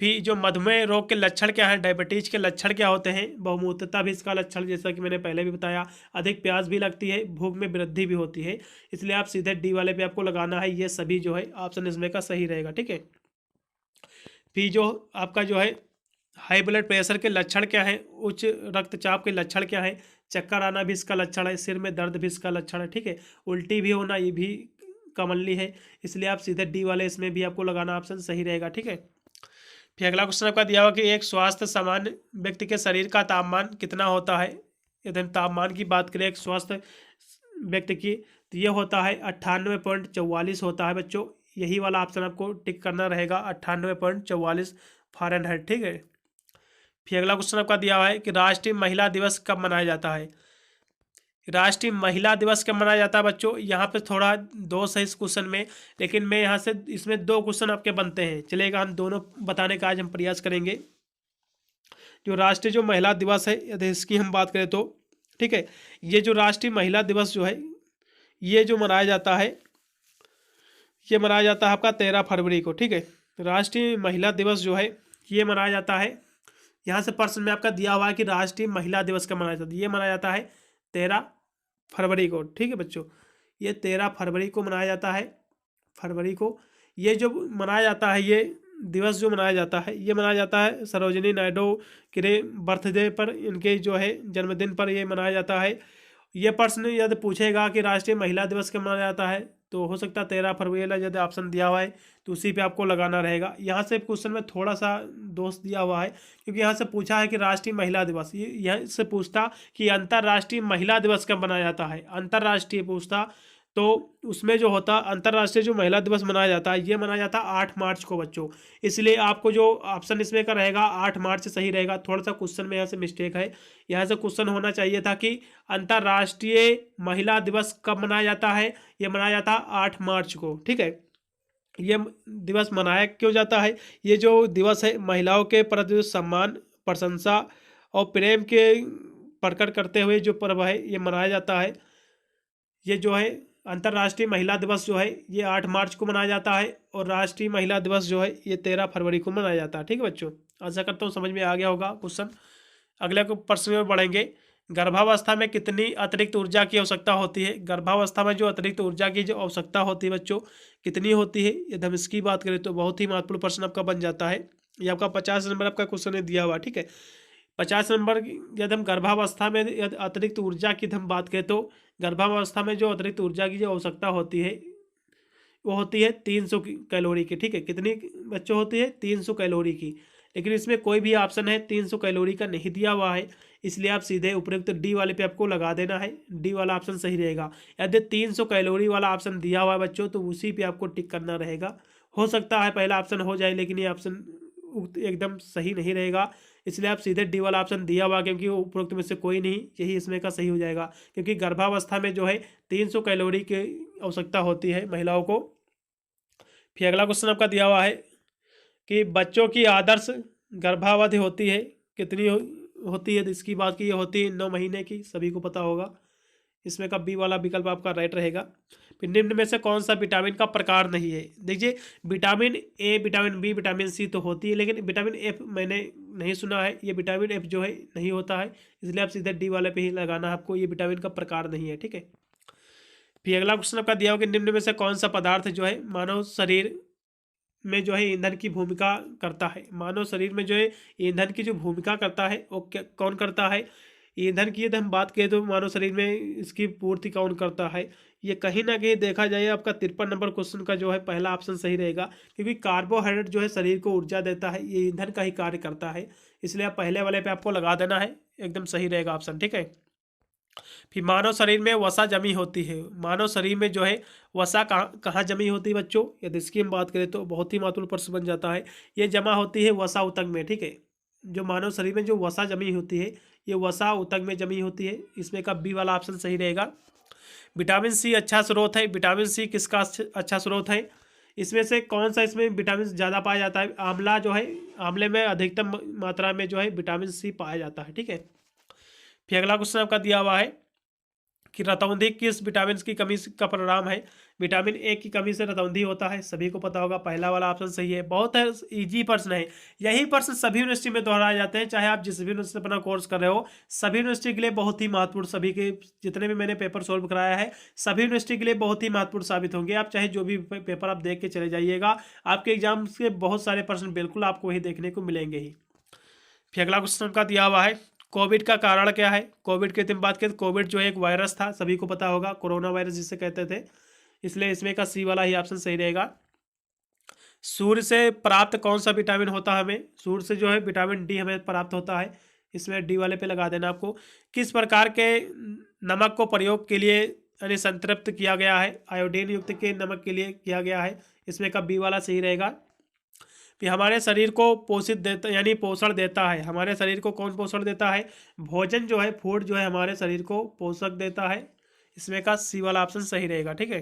फिर जो मधुमेह रोग के लक्षण क्या हैं, डायबिटीज के लक्षण क्या होते हैं? बहुमूत्रता भी इसका लक्षण, जैसा कि मैंने पहले भी बताया, अधिक प्यास भी लगती है, भूख में वृद्धि भी होती है, इसलिए आप सीधे डी वाले पे आपको लगाना है, ये सभी जो है ऑप्शन इसमें का सही रहेगा, ठीक है। फिर जो आपका जो है हाई ब्लड प्रेशर के लक्षण क्या है, उच्च रक्तचाप के लक्षण क्या है? चक्कर आना भी इसका लक्षण है, सिर में दर्द भी इसका लक्षण है, ठीक है, उल्टी भी होना ये भी कॉमनली है, इसलिए आप सीधे डी वाले इसमें भी आपको लगाना ऑप्शन सही रहेगा, ठीक है। फिर अगला क्वेश्चन आपका दिया हुआ कि एक स्वस्थ सामान्य व्यक्ति के शरीर का तापमान कितना होता है? यदि हम तापमान की बात करें एक स्वस्थ व्यक्ति की तो ये होता है 98.44 होता है बच्चों, यही वाला ऑप्शन आपको टिक करना रहेगा, 98.44 फ़ारेनहाइट, ठीक है। फिर अगला क्वेश्चन आपका दिया हुआ है कि राष्ट्रीय महिला दिवस कब मनाया जाता है? राष्ट्रीय महिला दिवस कब मनाया जाता है बच्चों? यहाँ पे थोड़ा दोष है इस क्वेश्चन में, लेकिन मैं यहाँ से इसमें 2 क्वेश्चन आपके बनते हैं, चलेगा, हम दोनों बताने का आज हम प्रयास करेंगे। जो राष्ट्रीय जो महिला दिवस है, यदि इसकी हम बात करें तो ठीक है, ये जो राष्ट्रीय महिला दिवस जो है ये जो मनाया जाता है, ये मनाया जाता है आपका 13 फरवरी को। ठीक है, राष्ट्रीय महिला दिवस जो है ये मनाया जाता है, यहाँ से प्रश्न में आपका दिया हुआ है कि राष्ट्रीय महिला दिवस कब मनाया जाता है। ये मनाया जाता है 13 फरवरी को। ठीक है बच्चों, ये 13 फरवरी को मनाया जाता है। फरवरी को ये जो मनाया जाता है, ये दिवस जो मनाया जाता है, ये मनाया जाता है सरोजिनी नायडू के बर्थडे पर, इनके जो है जन्मदिन पर ये मनाया जाता है। ये प्रश्न यदि पूछेगा कि राष्ट्रीय महिला दिवस कब मनाया जाता है, तो हो सकता है 13 फरवरी वाला यदि ऑप्शन दिया हुआ है तो उसी पे आपको लगाना रहेगा। यहाँ से क्वेश्चन में थोड़ा सा दोष दिया हुआ है, क्योंकि यहाँ से पूछा है कि राष्ट्रीय महिला दिवस, ये यहाँ से पूछता कि अंतर्राष्ट्रीय महिला दिवस कब मनाया जाता है, अंतर्राष्ट्रीय पूछता, तो उसमें जो होता अंतर्राष्ट्रीय जो महिला दिवस मनाया जाता है ये मनाया जाता है 8 मार्च को बच्चों। इसलिए आपको जो ऑप्शन इसमें का रहेगा 8 मार्च सही रहेगा। थोड़ा सा क्वेश्चन में यहाँ से मिस्टेक है, यहाँ से क्वेश्चन होना चाहिए था कि अंतर्राष्ट्रीय महिला दिवस कब मनाया जाता है, ये मनाया जाता है 8 मार्च को। ठीक है, ये दिवस मनाया क्यों जाता है? ये जो दिवस है महिलाओं के प्रति सम्मान, प्रशंसा और प्रेम के प्रकट करते हुए जो पर्व है ये मनाया जाता है। ये जो है अंतर्राष्ट्रीय महिला दिवस जो है ये 8 मार्च को मनाया जाता है, और राष्ट्रीय महिला दिवस जो है ये 13 फरवरी को मनाया जाता है। ठीक है बच्चों, आशा करता हूँ समझ में आ गया होगा क्वेश्चन। अगले को प्रश्न में बढ़ेंगे। गर्भावस्था में कितनी अतिरिक्त ऊर्जा की आवश्यकता होती है? गर्भावस्था में जो अतिरिक्त ऊर्जा की जो आवश्यकता होती है बच्चों कितनी होती है, यदि हम इसकी बात करें तो बहुत ही महत्वपूर्ण प्रश्न आपका बन जाता है। ये आपका 50 नंबर आपका क्वेश्चन दिया हुआ। ठीक है, 50 नंबर यदि हम गर्भावस्था में यदि अतिरिक्त ऊर्जा की हम बात करें तो गर्भावस्था में जो अतिरिक्त ऊर्जा की जो आवश्यकता होती है वो होती है 300 कैलोरी की। ठीक है, कितनी बच्चों होती है? 300 कैलोरी की। लेकिन इसमें कोई भी ऑप्शन है 300 कैलोरी का नहीं दिया हुआ है, इसलिए आप सीधे उपयुक्त डी वाले पे आपको लगा देना है। डी वाला ऑप्शन सही रहेगा। यदि 300 कैलोरी वाला ऑप्शन दिया हुआ है बच्चों तो उसी पे आपको टिक करना रहेगा। हो सकता है पहला ऑप्शन हो जाए, लेकिन ये ऑप्शन एकदम सही नहीं रहेगा, इसलिए आप सीधे डी वाला ऑप्शन दिया हुआ, क्योंकि वो उपरोक्त में से कोई नहीं, यही इसमें का सही हो जाएगा। क्योंकि गर्भावस्था में जो है 300 कैलोरी की आवश्यकता होती है महिलाओं को। फिर अगला क्वेश्चन आपका दिया हुआ है कि बच्चों की आदर्श गर्भावधि होती है कितनी होती है, तो इसकी बात की होती है 9 महीने की, सभी को पता होगा। इसमें का बी वाला विकल्प आपका राइट रहेगा। फिर निम्न में से कौन सा विटामिन का प्रकार नहीं है? देखिए, vitamin A, vitamin B, vitamin C तो होती है, लेकिन विटामिन एफ मैंने नहीं सुना है। ये विटामिन एफ जो है नहीं होता है, इसलिए आप सीधे डी वाले पे ही लगाना है आपको, ये विटामिन का प्रकार नहीं है। ठीक है, फिर अगला क्वेश्चन आपका दिया होगा कि निम्न में से कौन सा पदार्थ जो है मानव शरीर में जो है ईंधन की भूमिका करता है? मानव शरीर में जो है ईंधन की जो भूमिका करता है वो कौन करता है? ईंधन की यदि हम बात करें तो मानव शरीर में इसकी पूर्ति कौन करता है? ये कहीं ना कहीं देखा जाए आपका 53 नंबर क्वेश्चन का जो है पहला ऑप्शन सही रहेगा, क्योंकि कार्बोहाइड्रेट जो है शरीर को ऊर्जा देता है, ये ईंधन का ही कार्य करता है, इसलिए आप पहले वाले पे आपको लगा देना है, एकदम सही रहेगा ऑप्शन। ठीक है, फिर मानव शरीर में वसा जमी होती है। मानव शरीर में जो है वसा कहाँ कहाँ जमी होती है बच्चों? यदि इसकी हम बात करें तो बहुत ही महत्वपूर्ण प्रश्न बन जाता है। ये जमा होती है वसा उतक में। ठीक है, जो मानव शरीर में जो वसा जमी होती है ये वसा उतक में जमी होती है, इसमें का बी वाला ऑप्शन सही रहेगा। विटामिन सी अच्छा स्रोत है। विटामिन सी किसका अच्छा स्रोत है? इसमें से कौन सा इसमें विटामिन ज़्यादा पाया जाता है? आंवला जो है, आंवले में अधिकतम मात्रा में जो है विटामिन सी पाया जाता है। ठीक है, फिर अगला क्वेश्चन आपका दिया हुआ है कि रतौंधी किस विटामिन की कमी का परिणाम है? विटामिन ए की कमी से रतौंधी होता है, सभी को पता होगा, पहला वाला ऑप्शन सही है। बहुत इजी प्रश्न है, यही प्रश्न सभी यूनिवर्सिटी में दोहराए जाते हैं, चाहे आप जिस भी यूनिवर्सिटी अपना कोर्स कर रहे हो, सभी यूनिवर्सिटी के लिए बहुत ही महत्वपूर्ण, सभी के जितने भी मैंने पेपर सोल्व कराया है सभी यूनिवर्सिटी के लिए बहुत ही महत्वपूर्ण साबित होंगे। आप चाहे जो भी पेपर आप देख के चले जाइएगा, आपके एग्जाम के बहुत सारे प्रश्न बिल्कुल आपको वही देखने को मिलेंगे ही। फिर अगला क्वेश्चन का दिया हुआ है कोविड का कारण क्या है? कोविड की तुम बात करें तो कोविड जो एक वायरस था, सभी को पता होगा, कोरोना वायरस जिसे कहते थे, इसलिए इसमें का सी वाला ही ऑप्शन सही रहेगा। सूर्य से प्राप्त कौन सा विटामिन होता है हमें? सूर्य से जो है विटामिन डी हमें प्राप्त होता है, इसमें डी वाले पे लगा देना आपको। किस प्रकार के नमक को प्रयोग के लिए यानी संतृप्त किया गया है? आयोडीन युक्त के नमक के लिए किया गया है, इसमें का बी वाला सही रहेगा। कि हमारे शरीर को पोषित देता यानी पोषण देता है। हमारे शरीर को कौन पोषण देता है? भोजन जो है, फूड जो है हमारे शरीर को पोषक देता है। इसमें का सी वाला ऑप्शन सही रहेगा, ठीक है।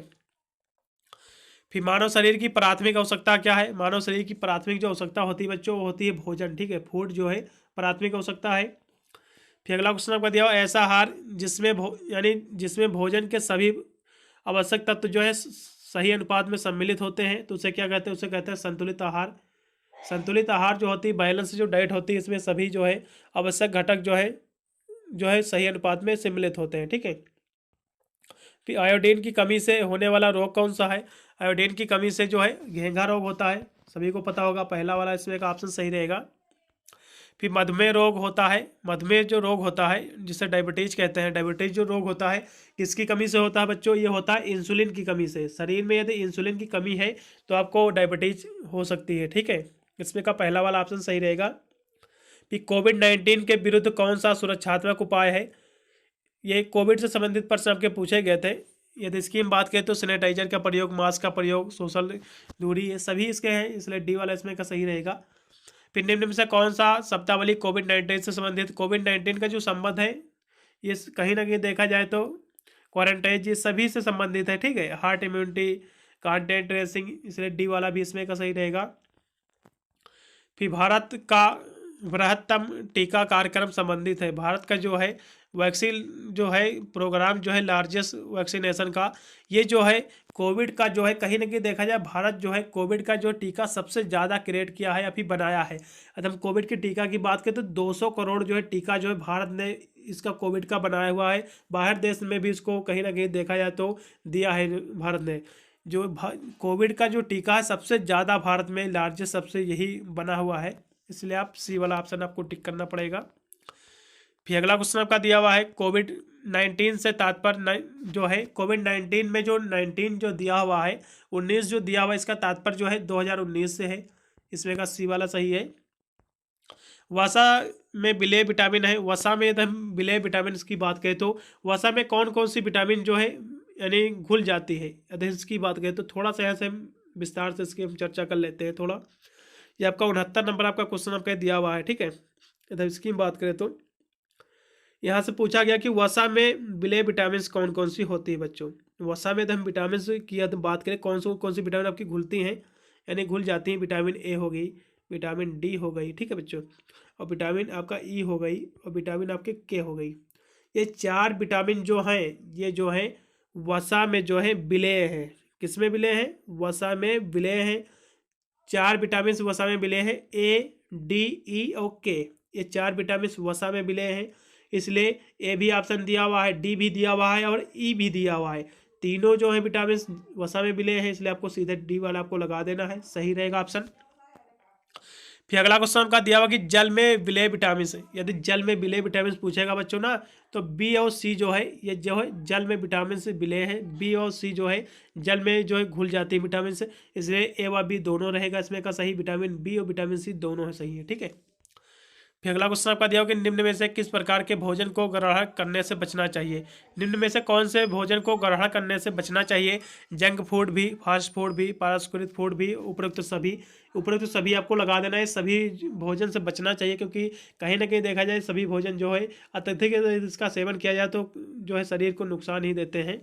फिर मानव शरीर की प्राथमिक आवश्यकता क्या है? मानव शरीर की प्राथमिक जो आवश्यकता होती है बच्चों, वो होती है भोजन, ठीक है। फूड जो है प्राथमिक आवश्यकता है। फिर अगला क्वेश्चन आपका दिया हुआ, ऐसा आहार जिसमें यानी जिसमें भोजन के सभी आवश्यक तत्व जो है सही अनुपात में सम्मिलित होते हैं, तो उसे क्या कहते हैं? उसे कहते हैं संतुलित आहार। संतुलित आहार जो होती है, बैलेंस जो डाइट होती है, इसमें सभी जो है आवश्यक घटक जो है सही अनुपात में सम्मिलित होते हैं, ठीक है। फिर आयोडीन की कमी से होने वाला रोग कौन सा है? आयोडीन की कमी से जो है घेंघा रोग होता है, सभी को पता होगा, पहला वाला इसमें का ऑप्शन सही रहेगा। फिर मधुमेह रोग होता है। मधुमेह जो रोग होता है जिसे डायबिटीज कहते हैं, डायबिटीज जो रोग होता है किसकी कमी से होता है बच्चों? ये होता है इंसुलिन की कमी से। शरीर में यदि इंसुलिन की कमी है तो आपको डायबिटीज हो सकती है, ठीक है। इसमें का पहला वाला ऑप्शन सही रहेगा। फिर कोविड-19 के विरुद्ध कौन सा सुरक्षात्मक उपाय है? ये कोविड से संबंधित प्रश्न आपके पूछे गए थे। यदि इसकी हम बात करें तो सैनिटाइजर का प्रयोग, मास्क का प्रयोग, सोशल दूरी, ये सभी इसके हैं, इसलिए डी वाला इसमें का सही रहेगा। फिर निम्न में से कौन सा शब्दावली कोविड-19 से संबंधित? कोविड-19 का जो संबंध है ये कहीं ना कहीं देखा जाए तो क्वारंटाइन, ये सभी से संबंधित है, ठीक है। हार्ट इम्यूनिटी, कॉन्टैक्ट ट्रेसिंग, इसलिए डी वाला भी इसमें का सही रहेगा। फिर भारत का बृहत्तम टीका कार्यक्रम संबंधित है। भारत का जो है वैक्सीन जो है प्रोग्राम जो है लार्जेस्ट वैक्सीनेशन का, ये जो है कोविड का जो है कहीं ना कहीं देखा जाए भारत जो है कोविड का जो टीका सबसे ज़्यादा क्रिएट किया है या फिर बनाया है। अगर हम कोविड के टीका की बात करें तो 200 करोड़ जो है टीका जो है भारत ने इसका कोविड का बनाया हुआ है। बाहर देश में भी इसको कहीं ना कहीं देखा जाए तो दिया है भारत ने। जो कोविड का जो टीका है सबसे ज़्यादा भारत में लार्जेस्ट सबसे यही बना हुआ है, इसलिए आप सी वाला ऑप्शन आपको टिक करना पड़ेगा। फिर अगला क्वेश्चन आपका दिया हुआ है कोविड-19 से तात्पर्य जो है कोविड-19 में जो 19 जो दिया हुआ है, 19 जो दिया हुआ है, इसका तात्पर्य जो है 2019 से है। इसमें का सी वाला सही है। वसा में विलेय विटामिन है। वसा में यदि हम विलेय विटामिन की बात करें तो वसा में कौन कौन सी विटामिन जो है यानी घुल जाती है, यदि इसकी बात करें तो थोड़ा सा यहाँ से हम विस्तार से इसकी हम चर्चा कर लेते हैं थोड़ा। ये आपका 69 नंबर आपका क्वेश्चन आपका दिया हुआ है, ठीक है। यदि इसकी बात करें तो यहाँ से पूछा गया कि वसा में विलेय विटामिन कौन कौन सी होती है बच्चों। वसा में हम विटामिन की यदि बात करें कौन सी विटामिन आपकी घुलती हैं यानी घुल जाती हैं। विटामिन ए हो गई, विटामिन डी हो गई, ठीक है बच्चों, और विटामिन आपका ई हो गई, और विटामिन आपके के हो गई। ये 4 विटामिन जो हैं ये जो है वसा में जो है विलेय हैं। किस में विलेय हैं? वसा में विलेय हैं। 4 विटामिन वसा में विलेय हैं, ए, डी, ई और के। ये 4 विटामिन वसा में विलेय हैं, इसलिए ए भी ऑप्शन दिया हुआ है, डी भी दिया हुआ है और ई भी दिया हुआ है। तीनों जो है विटामिन वसा में विलेय हैं, इसलिए आपको सीधे डी वाला आपको लगा देना है, सही रहेगा ऑप्शन। फिर अगला क्वेश्चन आपका दिया हुआ कि जल में विलेय विटामिन से, यदि जल में विलेय विटामिन पूछेगा बच्चों ना तो बी और सी जो है ये जो है जल में विटामिन से विलेय है। बी और सी जो है जल में जो है घुल जाती है विटामिन से, इसलिए ए व बी दोनों रहेगा इसमें का सही। विटामिन बी और विटामिन सी दोनों है सही है, ठीक है। फिर अगला क्वेश्चन आपका दिया हो कि निम्न में से किस प्रकार के भोजन को ग्रहण करने से बचना चाहिए। निम्न में से कौन से भोजन को ग्रहण करने से बचना चाहिए? जंक फूड भी, फास्ट फूड भी, पारस्परिक फूड भी, उपरोक्त सभी आपको लगा देना है। सभी भोजन से बचना चाहिए क्योंकि कहीं ना कहीं देखा जाए सभी भोजन जो है अत्यधिक इसका सेवन किया जाए तो जो है शरीर को नुकसान ही देते हैं,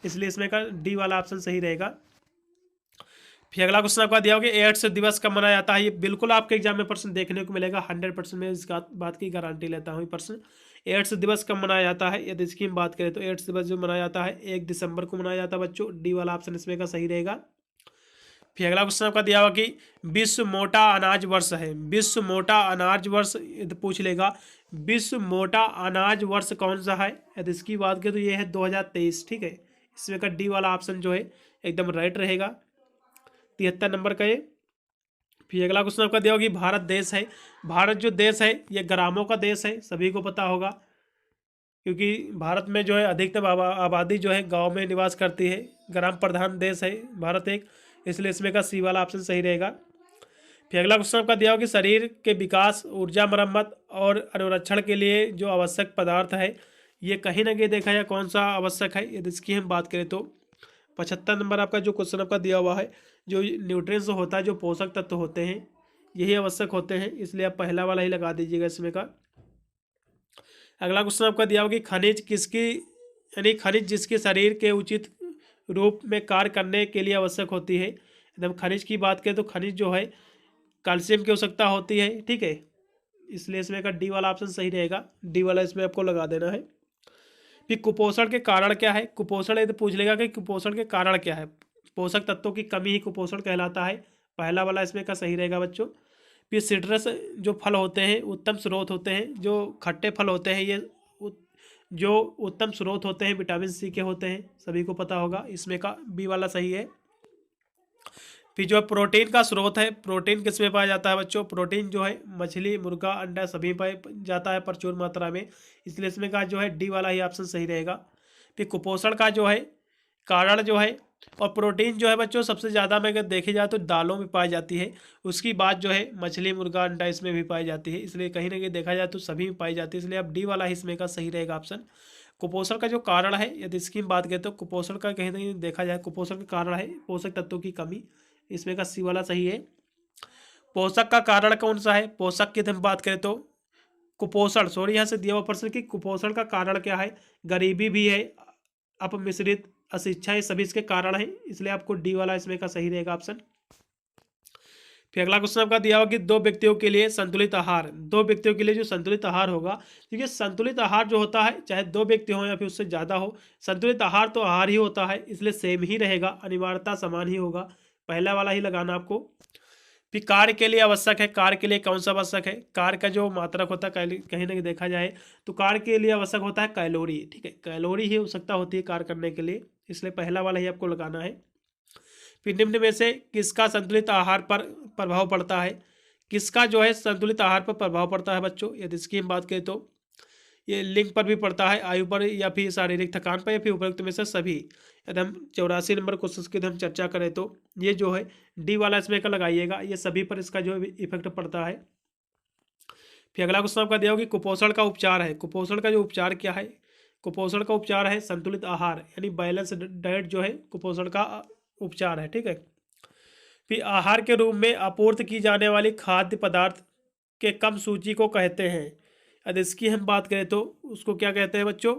इसलिए इसमें का डी वाला ऑप्शन सही रहेगा। फिर अगला क्वेश्चन आपका दिया होगा एड्स दिवस कब मनाया जाता है। ये बिल्कुल आपके एग्जाम में प्रश्न देखने को मिलेगा, 100% में इस बात की गारंटी लेता हूँ। प्रश्न एड्स दिवस कब मनाया जाता है, यदि इसकी हम बात करें तो एड्स दिवस जो मनाया जाता है 1 दिसंबर को मनाया जाता है बच्चों। डी वाला ऑप्शन इसमें का सही रहेगा। फिर अगला क्वेश्चन आपका दिया हुआ कि विश्व मोटा अनाज वर्ष है। विश्व मोटा अनाज वर्ष पूछ लेगा, विश्व मोटा अनाज वर्ष कौन सा है, यदि इसकी बात करें तो ये है 2023, ठीक है। इसमें का डी वाला ऑप्शन जो है एकदम राइट रहेगा, 73 नंबर का ये। फिर अगला क्वेश्चन आपका दिया होगा कि भारत देश है। भारत जो देश है ये ग्रामों का देश है, सभी को पता होगा क्योंकि भारत में जो है अधिकतम आबादी जो है गांव में निवास करती है। ग्राम प्रधान देश है भारत एक, इसलिए इसमें का सी वाला ऑप्शन सही रहेगा। फिर अगला क्वेश्चन आपका दिया होगा कि शरीर के विकास, ऊर्जा मरम्मत और अनुरक्षण के लिए जो आवश्यक पदार्थ है ये कहीं ना कहीं देखा जाए कौन सा आवश्यक है, यदि इसकी हम बात करें तो 75 नंबर आपका जो क्वेश्चन आपका दिया हुआ है, जो न्यूट्रिएंट्स होता है, जो पोषक तत्व होते हैं, यही आवश्यक होते हैं, इसलिए आप पहला वाला ही लगा दीजिएगा इसमें का। अगला क्वेश्चन आपका दिया होगा कि खनिज किसकी, यानी खनिज जिसके शरीर के उचित रूप में कार्य करने के लिए आवश्यक होती है। एकदम खनिज की बात करें तो खनिज जो है कैल्शियम की आवश्यकता होती है, ठीक है, इसलिए इसमें का डी वाला ऑप्शन सही रहेगा, डी वाला इसमें आपको लगा देना है। फिर कुपोषण के कारण क्या है, कुपोषण ये तो पूछ लेगा कि कुपोषण के कारण क्या है। पोषक तत्वों की कमी ही कुपोषण कहलाता है, पहला वाला इसमें का सही रहेगा बच्चों। फिर सिट्रस जो फल होते हैं उत्तम स्रोत होते हैं, जो खट्टे फल होते हैं ये जो उत्तम स्रोत होते हैं विटामिन सी के होते हैं, सभी को पता होगा, इसमें का बी वाला सही है। फिर जो प्रोटीन का स्रोत है, प्रोटीन किस में पाया जाता है बच्चों, प्रोटीन जो है मछली, मुर्गा, अंडा सभी पाया जाता है प्रचुर मात्रा में, इसलिए इसमें का जो है डी वाला ही ऑप्शन सही रहेगा। फिर कुपोषण का जो है कारण जो है, और प्रोटीन जो है बच्चों सबसे ज़्यादा में अगर देखी जाए तो दालों में पाई जाती है, उसकी बात जो है मछली, मुर्गा, अंडा इसमें भी पाई जाती है, इसलिए कहीं ना कहीं देखा जाए तो सभी में पाई जाती है, इसलिए अब डी वाला ही इसमें का सही रहेगा ऑप्शन। कुपोषण का जो कारण है, यदि इसकी बात करें तो कुपोषण का कहीं ना कहीं देखा जाए कुपोषण का कारण है पोषक तत्वों की कमी, इसमें का सी वाला सही है। पोषक का कारण कौन सा है, पोषक की हम बात करें तो कुपोषण, सॉरी यहाँ से दिया हुआ प्रश्न कि कुपोषण का कारण क्या है, गरीबी भी है, अपमिश्रित, अशिक्षा, ये सभी इसके कारण है, इसलिए आपको डी वाला इसमें का सही रहेगा ऑप्शन। फिर अगला क्वेश्चन आपका दिया होगा कि दो व्यक्तियों के लिए संतुलित आहार, दो व्यक्तियों के लिए जो संतुलित आहार होगा, देखिए संतुलित आहार जो होता है चाहे दो व्यक्ति हो या फिर उससे ज़्यादा हो, संतुलित आहार तो आहार ही होता है, इसलिए सेम ही रहेगा, अनिवार्यता समान ही होगा, पहला वाला ही लगाना आपको। फिर कार्य के लिए आवश्यक है, कार्य के लिए कौन सा आवश्यक है, कार्य का जो मात्रक होता है कहीं ना कहीं देखा जाए तो कार्य के लिए आवश्यक होता है कैलोरी, ठीक है, कैलोरी ही आवश्यकता होती है कार्य करने के लिए, इसलिए पहला वाला ही आपको लगाना है। फिर निम्न में से किसका संतुलित आहार पर प्रभाव पड़ता है, किसका जो है संतुलित आहार पर प्रभाव पड़ता है बच्चों, यदि इसकी हम बात करें तो ये लिंग पर भी पड़ता है, आयु पर, या फिर शारीरिक थकान पर, या फिर उपयुक्त में से सभी। यदि हम 84 नंबर क्वेश्चन की हम चर्चा करें तो ये जो है डी वाला इसमें का लगाइएगा, ये सभी पर इसका जो इफेक्ट पड़ता है। फिर अगला क्वेश्चन आपका दिया होगा कि कुपोषण का उपचार है, कुपोषण का जो उपचार क्या है, कुपोषण का उपचार है संतुलित आहार, यानी बैलेंस डाइट जो है कुपोषण का उपचार है, ठीक है। फिर आहार के रूप में आपूर्ति की जाने वाली खाद्य पदार्थ के कम सूची को कहते हैं, यदि इसकी हम बात करें तो उसको क्या कहते हैं बच्चों,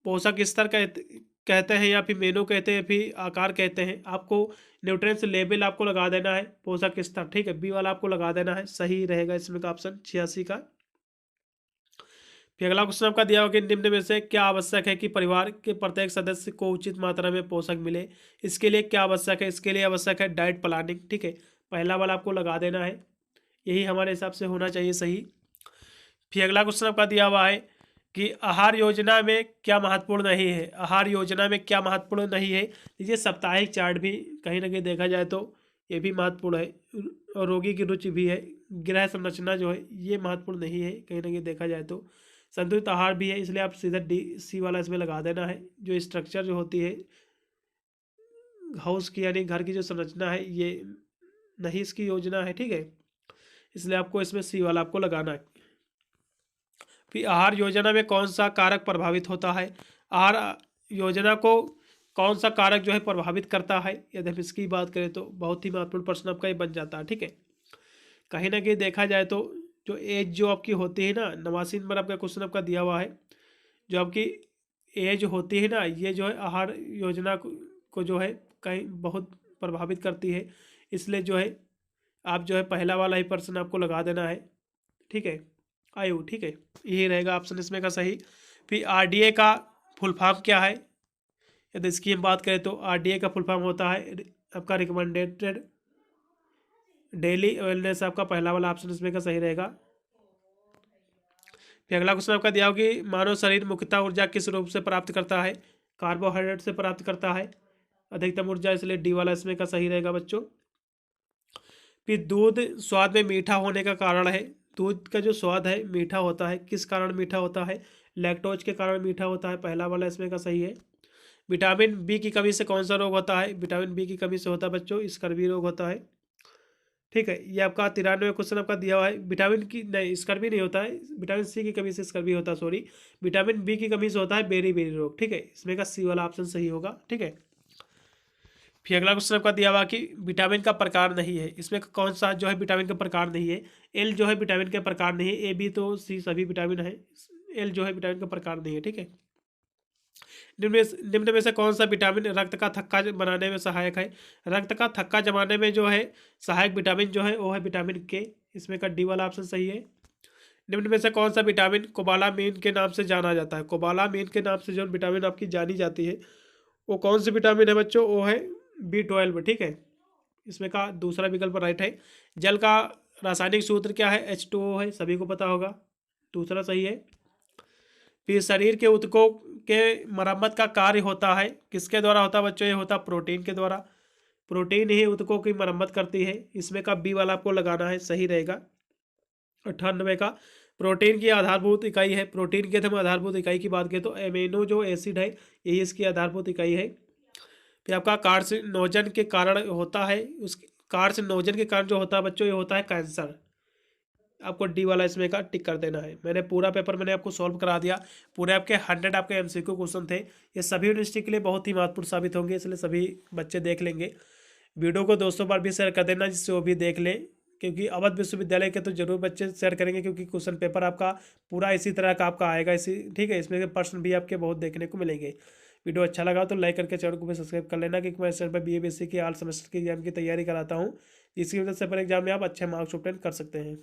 पोषक स्तर कहते हैं, या फिर मेनू कहते हैं, फिर आकार कहते हैं, आपको न्यूट्रिएंट्स लेवल आपको लगा देना है, पोषक स्तर, ठीक है, बी वाला आपको लगा देना है, सही रहेगा इसमें का ऑप्शन 86 का। फिर अगला क्वेश्चन आपका दिया होगा कि निम्न में से क्या आवश्यक है कि परिवार के प्रत्येक सदस्य को उचित मात्रा में पोषक मिले, इसके लिए क्या आवश्यक है, इसके लिए आवश्यक है डाइट प्लानिंग, ठीक है, पहला वाला आपको लगा देना है, यही हमारे हिसाब से होना चाहिए सही। फिर अगला क्वेश्चन आपका दिया हुआ है कि आहार योजना में क्या महत्वपूर्ण नहीं है, आहार योजना में क्या महत्वपूर्ण नहीं है, ये साप्ताहिक चार्ट भी कहीं ना कहीं देखा जाए तो ये भी महत्वपूर्ण है, और रोगी की रुचि भी है, गृह संरचना जो है ये महत्वपूर्ण नहीं है कहीं ना कहीं देखा जाए तो, संतुलित आहार भी है, इसलिए आप सीधा डी सी वाला इसमें लगा देना है, जो स्ट्रक्चर जो होती है हाउस की, यानी घर की जो संरचना है ये नहीं इसकी योजना है, ठीक है, इसलिए आपको इसमें सी वाला आपको लगाना है। फिर आहार योजना में कौन सा कारक प्रभावित होता है, आहार योजना को कौन सा कारक जो है प्रभावित करता है, यदि हम इसकी बात करें तो बहुत ही महत्वपूर्ण प्रश्न आपका ये बन जाता है, ठीक है। कहीं ना कहीं देखा जाए तो जो एज जो आपकी होती है ना, 89 नंबर आपका क्वेश्चन आपका दिया हुआ है, जो आपकी एज होती है ना, ये जो है आहार योजना को जो है कहीं बहुत प्रभावित करती है, इसलिए जो है आप जो है पहला वाला ही प्रश्न आपको लगा देना है, ठीक है, आयु, ठीक है, यही रहेगा ऑप्शन इसमें का सही। फिर आरडीए का फुल फॉर्म क्या है, यदि इसकी हम बात करें तो आरडीए का फुल फॉर्म होता है आपका रिकमेंडेड डेली वेलनेस, आपका पहला वाला ऑप्शन इसमें का सही रहेगा। फिर अगला क्वेश्चन आपका दिया हो कि मानव शरीर मुख्यतः ऊर्जा किस रूप से प्राप्त करता है, कार्बोहाइड्रेट से प्राप्त करता है अधिकतम ऊर्जा, इसलिए डी वाला इसमें का सही रहेगा बच्चों। फिर दूध स्वाद में मीठा होने का कारण है, दूध का जो स्वाद है मीठा होता है, किस कारण मीठा होता है, लैक्टोज के कारण मीठा होता है, पहला वाला इसमें का सही है। विटामिन बी की कमी से कौन सा रोग होता है, विटामिन बी की कमी से होता है बच्चों स्कर्वी रोग होता है। ठीक है। ये आपका 93 क्वेश्चन आपका दिया हुआ है। विटामिन की नहीं, स्कर्वी नहीं होता है, विटामिन सी की कमी से स्कर्वी होता है, सॉरी। विटामिन बी की कमी से होता है बेरी बेरी रोग। ठीक है, इसमें का सी वाला ऑप्शन सही होगा। ठीक है। फिर अगला क्वेश्चन आपका दिया हुआ कि विटामिन का प्रकार नहीं है, इसमें कौन सा जो है विटामिन का प्रकार नहीं है। एल जो है विटामिन का प्रकार नहीं है, ए बी तो सी सभी विटामिन है, एल जो है विटामिन का प्रकार नहीं है। ठीक है। निम्न में से कौन सा विटामिन रक्त का थक्का बनाने में सहायक है। रक्त का थक्का जमाने में जो है सहायक विटामिन जो है वो है विटामिन के, इसमें का डी वाला ऑप्शन सही है। निम्न में से कौन सा विटामिन कोबालामीन के नाम से जाना जाता है। कोबालामीन के नाम से जो विटामिन आपकी जानी जाती है वो कौन सी विटामिन है बच्चों, वो है B12। ठीक है, इसमें का दूसरा विकल्प राइट है। जल का रासायनिक सूत्र क्या है, H2O है, सभी को पता होगा, दूसरा सही है। फिर शरीर के ऊतकों के मरम्मत का कार्य होता है, किसके द्वारा होता है बच्चों, ये होता है प्रोटीन के द्वारा। प्रोटीन ही ऊतकों की मरम्मत करती है, इसमें का बी वाला आपको लगाना है, सही रहेगा। 98 का प्रोटीन की आधारभूत इकाई है। प्रोटीन की हम आधारभूत इकाई की बात करें तो एमिनो जो एसिड है यही इसकी आधारभूत इकाई है। फिर आपका कार्सिनोजन के कारण होता है, उस कार्सिनोजन के कारण जो होता है बच्चों ये होता है कैंसर। आपको डी वाला इसमें का टिक कर देना है। मैंने पूरा पेपर मैंने आपको सॉल्व करा दिया। पूरे आपके 100 आपके MCQ क्वेश्चन थे। ये सभी यूनिवर्सिटी के लिए बहुत ही महत्वपूर्ण साबित होंगे, इसलिए सभी बच्चे देख लेंगे। वीडियो को दोस्तों पर भी शेयर कर देना जिससे वो भी देख लें, क्योंकि अवध विश्वविद्यालय के तो जरूर बच्चे शेयर करेंगे, क्योंकि क्वेश्चन पेपर आपका पूरा इसी तरह का आपका आएगा इसी। ठीक है, इसमें प्रश्न भी आपके बहुत देखने को मिलेंगे। वीडियो अच्छा लगा तो लाइक करके चैनल को भी सब्सक्राइब कर लेना, क्योंकि मैं इस चैनल पर BA BSc की ऑल सेमेस्टर की एग्जाम की तैयारी कराता हूँ, जिसकी वजह से पर एग्जाम में आप अच्छे मार्क्स ऑब्टेन कर सकते हैं।